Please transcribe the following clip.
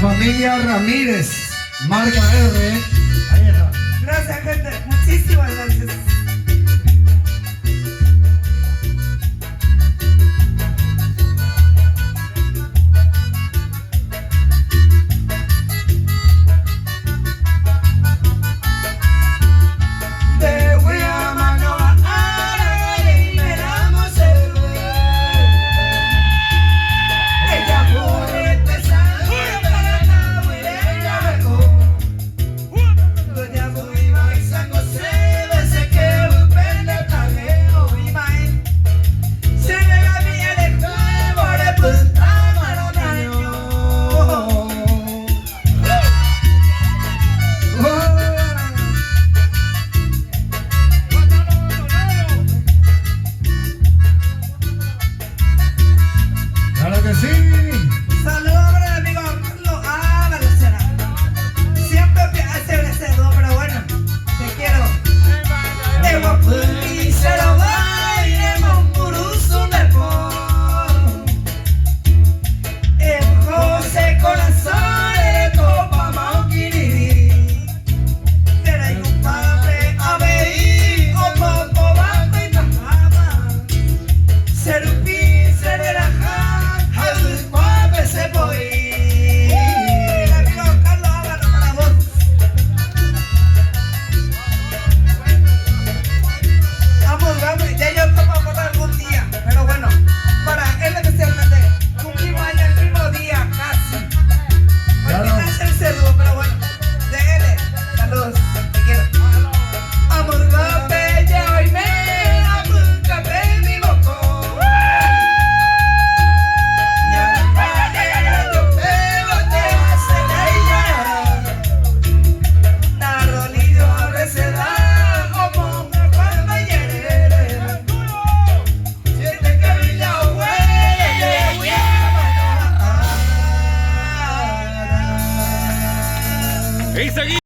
familia Ramírez, marca R. Ahí está. Gracias, gente. Muchísimas gracias. Claro que sí. Saludos para el amigo Carlos Balacera. Siempre hace agradecido, pero bueno, te quiero. Eva Puli, Cero Baile, Monguruzo, Nepal. José Corazón, Copa Mauquiri. Tera y compadre, ABI, o Popo, Banco y Tajama. Serupi, Sereraja. Se voy. El amigo Carlos Álvaro para vos. Vamos, ya yo tomo por algún día, pero bueno, para él especialmente, cumplimos años el mismo día, casi. Porque nace el cerdo, pero bueno, de él, saludos, te quiero. Amor, va bella, hoy me apunta de mi boco. Y seguimos.